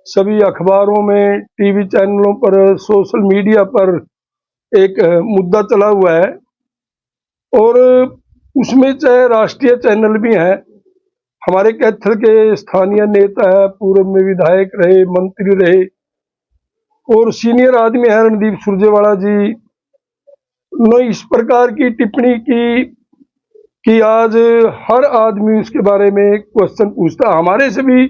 सभी अखबारों में, टीवी चैनलों पर, सोशल मीडिया पर एक मुद्दा चला हुआ है और उसमें चाहे राष्ट्रीय चैनल भी हैं, हमारे कैथल के स्थानीय नेता है, पूर्व में विधायक रहे, मंत्री रहे और सीनियर आदमी है रणदीप सुरजेवाला जी ने इस प्रकार की टिप्पणी की कि आज हर आदमी उसके बारे में क्वेश्चन पूछता है। हमारे से भी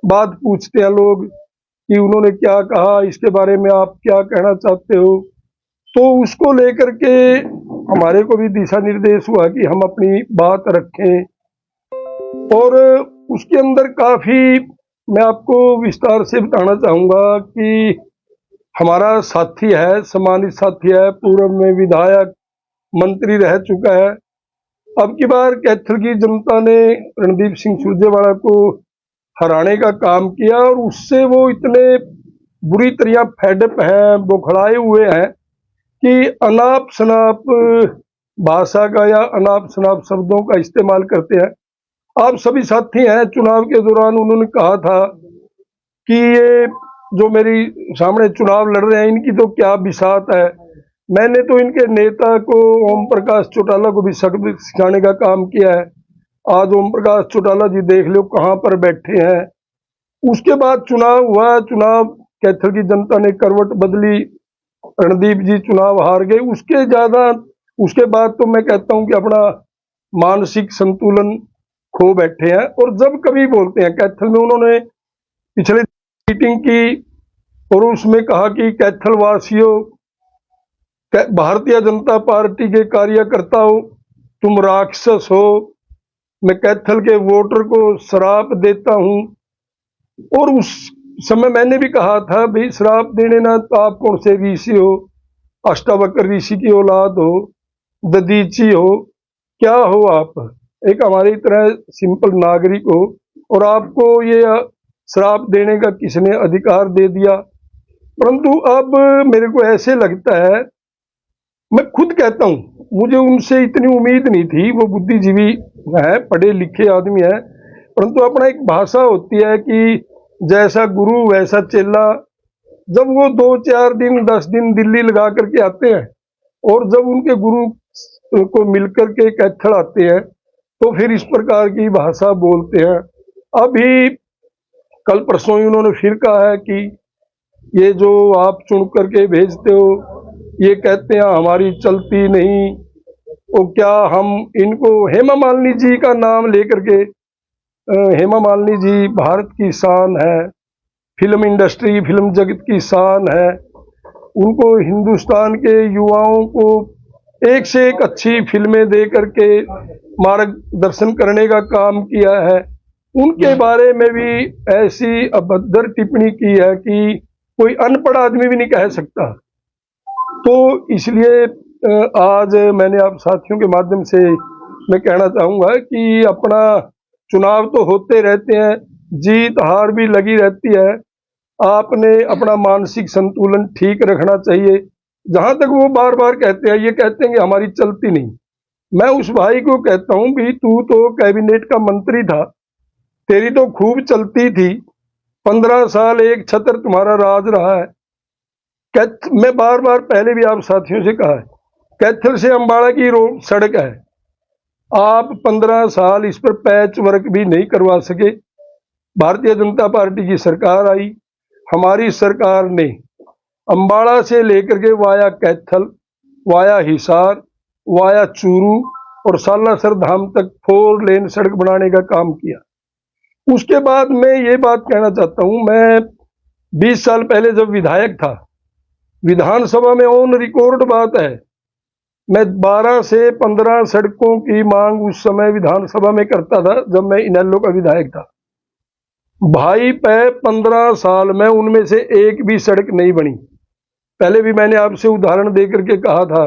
बात पूछते हैं लोग कि उन्होंने क्या कहा, इसके बारे में आप क्या कहना चाहते हो। तो उसको लेकर के हमारे को भी दिशा निर्देश हुआ कि हम अपनी बात रखें और उसके अंदर काफी मैं आपको विस्तार से बताना चाहूंगा कि हमारा साथी है, सम्मानित साथी है, पूर्व में विधायक मंत्री रह चुका है। अब की बार कैथल की जनता ने रणदीप सिंह सुरजेवाला को हराने का काम किया और उससे वो इतने बुरी तरह फेडअप हैं, बौखलाए हुए हैं कि अनाप शनाप भाषा का या अनाप शनाप शब्दों का इस्तेमाल करते हैं। आप सभी साथी हैं, चुनाव के दौरान उन्होंने कहा था कि ये जो मेरी सामने चुनाव लड़ रहे हैं इनकी तो क्या बिसात है। मैंने तो इनके नेता को ओम प्रकाश चौटाला को भी सबक सिखाने का काम किया है। आज ओम प्रकाश चौटाला जी देख लो कहाँ पर बैठे हैं। उसके बाद चुनाव हुआ, चुनाव कैथल की जनता ने करवट बदली, रणदीप जी चुनाव हार गए। उसके बाद तो मैं कहता हूं कि अपना मानसिक संतुलन खो बैठे हैं और जब कभी बोलते हैं, कैथल में उन्होंने पिछले मीटिंग की और उसमें कहा कि कैथल वासियों, भारतीय जनता पार्टी के कार्यकर्ताओं, तुम राक्षस हो, मैं कैथल के वोटर को श्राप देता हूं। और उस समय मैंने भी कहा था भाई श्राप देने ना तो आप कौन से ऋषि हो, अष्टावक्र ऋषि की औलाद हो, ददीची हो, क्या हो आप, एक हमारी तरह सिंपल नागरिक हो और आपको ये श्राप देने का किसने अधिकार दे दिया। परंतु अब मेरे को ऐसे लगता है, मैं खुद कहता हूं मुझे उनसे इतनी उम्मीद नहीं थी, वो बुद्धिजीवी है, पढ़े लिखे आदमी है, परंतु अपना एक भाषा होती है कि जैसा गुरु वैसा चेला। जब वो 2-4 दिन 10 दिन दिल्ली लगा करके आते हैं और जब उनके गुरु को मिलकर के कैथल आते हैं तो फिर इस प्रकार की भाषा बोलते हैं। अभी कल परसों ही उन्होंने फिर कहा है कि ये जो आप चुन करके भेजते हो, ये कहते हैं हमारी चलती नहीं। तो क्या हम इनको, हेमा मालिनी जी का नाम लेकर के, हेमा मालिनी जी भारत की शान है, फिल्म इंडस्ट्री, फिल्म जगत की शान है, उनको हिंदुस्तान के युवाओं को एक से एक अच्छी फिल्में दे करके मार्गदर्शन करने का काम किया है। उनके बारे में भी ऐसी अभद्र टिप्पणी की है कि कोई अनपढ़ आदमी भी नहीं कह सकता। तो इसलिए आज मैंने आप साथियों के माध्यम से मैं कहना चाहूंगा कि अपना चुनाव तो होते रहते हैं, जीत हार भी लगी रहती है, आपने अपना मानसिक संतुलन ठीक रखना चाहिए। जहां तक वो बार बार कहते हैं, ये कहते हैं कि हमारी चलती नहीं, मैं उस भाई को कहता हूं भी तू तो कैबिनेट का मंत्री था, तेरी तो खूब चलती थी, 15 साल एक छत्र तुम्हारा राज रहा है। मैं बार बार पहले भी आप साथियों से कहा है, कैथल से अंबाला की सड़क है, आप 15 साल इस पर पैच वर्क भी नहीं करवा सके। भारतीय जनता पार्टी की सरकार आई, हमारी सरकार ने अंबाला से लेकर के via Kaithal, via Hisar, via Churu और सालासर धाम तक 4 लेन सड़क बनाने का काम किया। उसके बाद मैं ये बात कहना चाहता हूं, मैं 20 साल पहले जब विधायक था, विधानसभा में ऑन रिकॉर्ड बात है, मैं 12 से 15 सड़कों की मांग उस समय विधानसभा में करता था जब मैं इनेलो का विधायक था। भाई 15 साल में उनमें से एक भी सड़क नहीं बनी। पहले भी मैंने आपसे उदाहरण देकर के कहा था,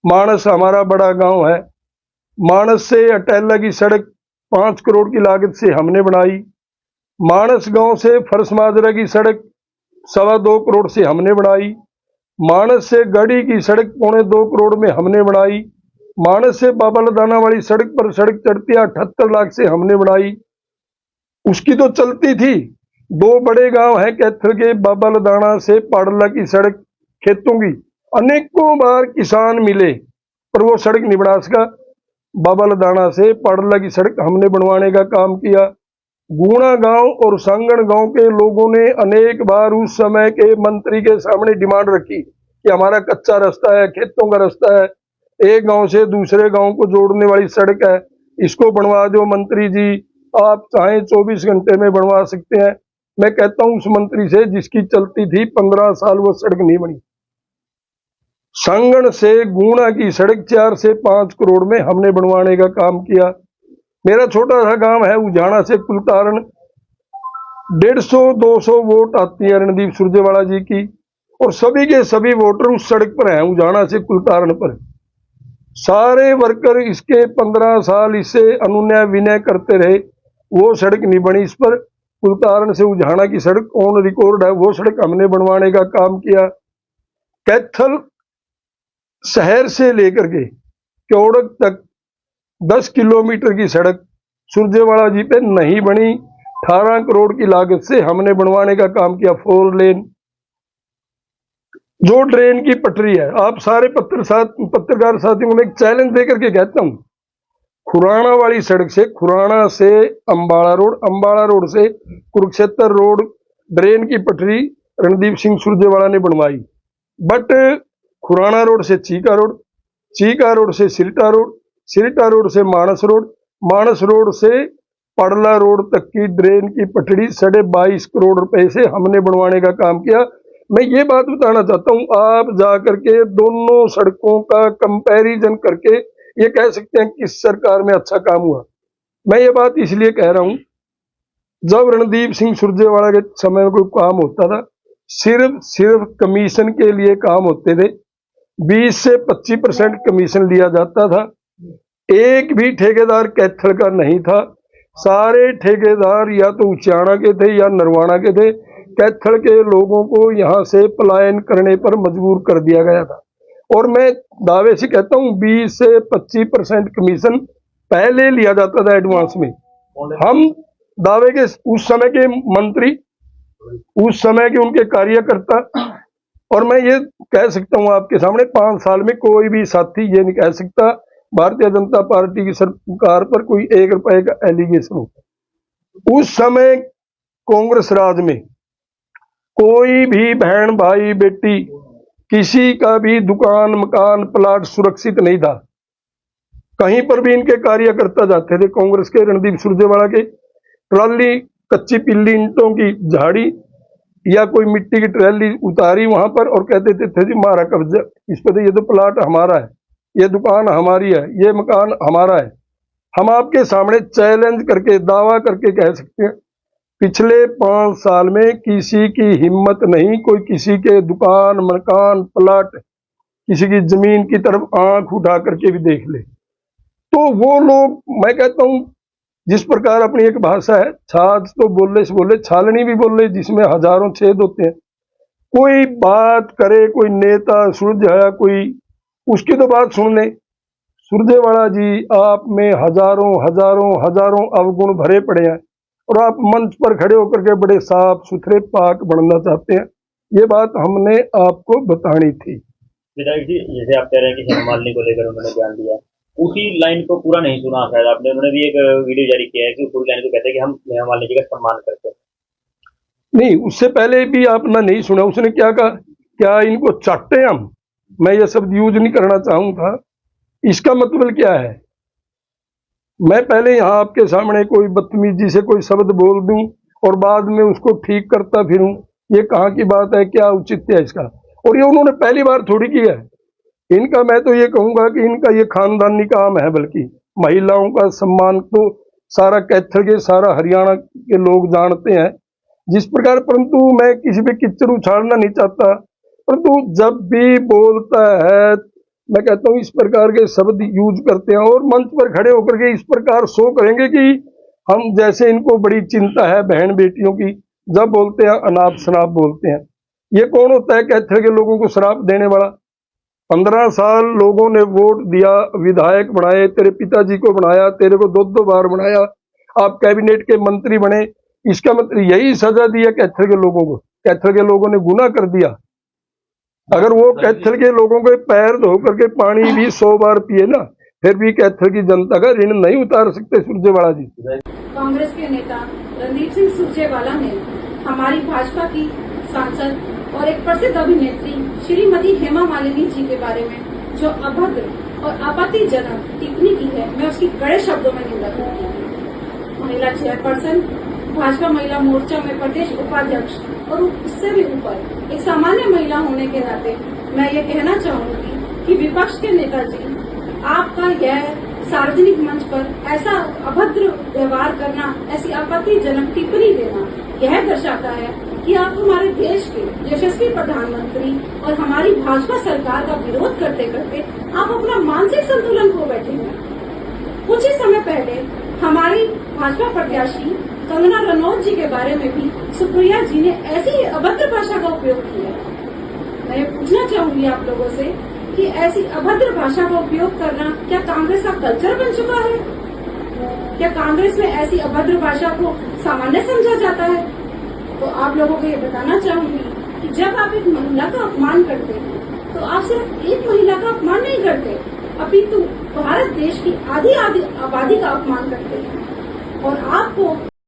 मानस हमारा बड़ा गांव है, मानस से अटेला की सड़क 5 करोड़ की लागत से हमने बनाई। मानस गांव से फरस माजरा की सड़क 2.25 करोड़ से हमने बनाई। मानस से गढ़ी की सड़क 2.25 करोड़ में हमने बनाई। मानस से बाबा लदाना वाली सड़क पर सड़क चढ़ती 78 लाख से हमने बनाई। उसकी तो चलती थी, दो बड़े गांव हैं कैथल के, बाबा लदाना से पाड़ला की सड़क खेतों की अनेकों बार किसान मिले पर वो सड़क नहीं बना सका। बाबा लदाना से पाड़ला की सड़क हमने बनवाने का काम किया। गुणा गांव और सांगण गांव के लोगों ने अनेक बार उस समय के मंत्री के सामने डिमांड रखी कि हमारा कच्चा रास्ता है, खेतों का रास्ता है, एक गांव से दूसरे गांव को जोड़ने वाली सड़क है, इसको बनवा दो मंत्री जी, आप चाहें 24 घंटे में बनवा सकते हैं। मैं कहता हूं उस मंत्री से जिसकी चलती थी 15 साल वो सड़क नहीं बनी। सांगण से गुणा की सड़क 4 से 5 करोड़ में हमने बनवाने का काम किया। मेरा छोटा सा गांव है उजाना से कुलतारण, 150-200 वोट आती है रणदीप सुरजेवाला जी की और सभी के सभी वोटर उस सड़क पर हैं उजाना से कुलतारण पर। सारे वर्कर इसके 15 साल इससे अनुनय विनय करते रहे, वो सड़क नहीं बनी। इस पर कुलतारण से उजाना की सड़क ऑन रिकॉर्ड है, वो सड़क हमने बनवाने का काम किया। कैथल शहर से लेकर के क्योड़क तक 10 किलोमीटर की सड़क सुरजेवाला जी पे नहीं बनी। 18 करोड़ की लागत से हमने बनवाने का काम किया 4 लेन। जो ट्रेन की पटरी है, आप सारे पत्रकार साथियों को एक चैलेंज देकर के कहता हूं, खुराना वाली सड़क से खुराना से अंबाला रोड, अंबाला रोड से कुरुक्षेत्र रोड ट्रेन की पटरी रणदीप सिंह सुरजेवाला ने बनवाई। बट खुराना रोड से चीका रोड, चीका रोड से सिरटा रोड, सिरटा रोड से मानस रोड, मानस रोड से पड़ला रोड तक की ट्रेन की पटड़ी 22.5 करोड़ रुपए से हमने बनवाने का काम किया। मैं ये बात बताना चाहता हूं, आप जाकर के दोनों सड़कों का कंपैरिजन करके ये कह सकते हैं किस सरकार में अच्छा काम हुआ। मैं ये बात इसलिए कह रहा हूं, जब रणदीप सिंह सुरजेवाला के समय में कोई काम होता था सिर्फ कमीशन के लिए काम होते थे, 20 से 25% कमीशन लिया जाता था। एक भी ठेकेदार कैथल का नहीं था, सारे ठेकेदार या तो उचाना के थे या नरवाना के थे। कैथल के लोगों को यहां से पलायन करने पर मजबूर कर दिया गया था और मैं दावे से कहता हूं 20 से 25% कमीशन पहले लिया जाता था एडवांस में। हम दावे के उस समय के मंत्री, उस समय के उनके कार्यकर्ता, और मैं ये कह सकता हूं आपके सामने 5 साल में कोई भी साथी ये नहीं कह सकता भारतीय जनता पार्टी की सरकार पर कोई 1 रुपए का एलिगेशन हो। उस समय कांग्रेस राज में कोई भी बहन भाई बेटी किसी का भी दुकान मकान प्लाट सुरक्षित नहीं था। कहीं पर भी इनके कार्यकर्ता जाते थे कांग्रेस के, रणदीप सुरजेवाला के, ट्राली कच्ची पिल्ली ईंटों की झाड़ी या कोई मिट्टी की ट्राली उतारी वहां पर और कहते थे जी हमारा कब्जा इस पर, ये तो प्लाट हमारा है, ये दुकान हमारी है, ये मकान हमारा है। हम आपके सामने चैलेंज करके दावा करके कह सकते हैं पिछले 5 साल में किसी की हिम्मत नहीं कोई किसी के दुकान मकान प्लाट किसी की जमीन की तरफ आंख उठा करके भी देख ले। तो वो लोग, मैं कहता हूं जिस प्रकार अपनी एक भाषा है, छाछ तो बोले से बोले छालनी भी बोले, जिसमें हजारों छेद होते हैं। कोई बात करे, कोई नेता सुलझाया कोई, उसकी तो बात सुन ले। सुरजेवाला जी आप में हजारों हजारों हजारों अवगुण भरे पड़े हैं और आप मंच पर खड़े होकर के बड़े साफ सुथरे पाक बनना चाहते हैं। ये बात हमने आपको बतानी थी। विधायक जी, जैसे आप कह रहे हैं कि हेमा मालिनी को लेकर उन्होंने बयान दिया, उसी लाइन को पूरा नहीं सुना शायद आपने। उन्होंने भी एक वीडियो जारी किया है कि पूरी लाइन को कहते हैं कि हम हेमा मालिनी जी का सम्मान करते हैं। नहीं, उससे पहले भी आपने नहीं सुना उसने क्या कहा, क्या इनको चाटते हम, मैं ये शब्द यूज नहीं करना चाहूंगा। इसका मतलब क्या है, मैं पहले यहां आपके सामने कोई बदतमीजी से कोई शब्द बोल दूं और बाद में उसको ठीक करता फिरूं, ये कहाँ की बात है, क्या औचित्य है इसका। और ये उन्होंने पहली बार थोड़ी किया है। इनका मैं तो ये कहूंगा कि इनका ये खानदानी काम है, बल्कि महिलाओं का सम्मान तो सारा कैथल के सारा हरियाणा के लोग जानते हैं जिस प्रकार। परंतु मैं किसी पे किच्चड़ उछाड़ना नहीं चाहता, परंतु जब भी बोलता है मैं कहता हूं इस प्रकार के शब्द यूज करते हैं और मंच पर खड़े होकर के इस प्रकार शो करेंगे कि हम जैसे इनको बड़ी चिंता है बहन बेटियों की, जब बोलते हैं अनाप शनाप बोलते हैं। ये कौन होता है कैथल के लोगों को शराब देने वाला? 15 साल लोगों ने वोट दिया, विधायक बनाए, तेरे पिताजी को बनाया, तेरे को 2-2 बार बनाया, आप कैबिनेट के मंत्री बने, इसका मतलब यही सजा दिया कैथल के लोगों को। कैथल के लोगों ने गुनाह कर दिया। अगर वो कैथल के लोगों के पैर धो करके पानी भी 100 बार पिए ना, फिर भी कैथल की जनता का ऋण नहीं उतार सकते सुरजेवाला जी। कांग्रेस के नेता रणदीप सिंह सुरजेवाला ने हमारी भाजपा की सांसद और एक प्रसिद्ध अभिनेत्री श्रीमती हेमा मालिनी जी के बारे में जो अभद्र और आपत्तिजनक टिप्पणी की है, मैं उसकी कड़े शब्दों में निंदा करती हूँ। महिला चेयरपर्सन, भाजपा महिला मोर्चा में प्रदेश उपाध्यक्ष और उससे भी ऊपर एक सामान्य महिला होने के नाते मैं ये कहना चाहूंगी कि विपक्ष के नेताजी, आपका यह सार्वजनिक मंच पर ऐसा अभद्र व्यवहार करना, ऐसी आपत्तिजनक टिप्पणी देना, यह दर्शाता है कि आप हमारे देश के यशस्वी प्रधानमंत्री और हमारी भाजपा सरकार का विरोध करते करते आप अपना मानसिक संतुलन खो बैठे हैं। कुछ ही समय पहले हमारी भाजपा प्रत्याशी कंगना रनौत जी के बारे में भी सुप्रिया जी ने ऐसी अभद्र भाषा का उपयोग किया। मैं ये पूछना चाहूंगी आप लोगों से कि ऐसी अभद्र भाषा का उपयोग करना क्या कांग्रेस का कल्चर बन चुका है? क्या कांग्रेस में ऐसी अभद्र भाषा को सामान्य समझा जाता है? तो आप लोगों को ये बताना चाहूंगी कि जब आप एक महिला का अपमान करते हैं तो आप सिर्फ एक महिला का अपमान नहीं करते, अपितु भारत देश की आधी आबादी का अपमान करते हैं। और आपको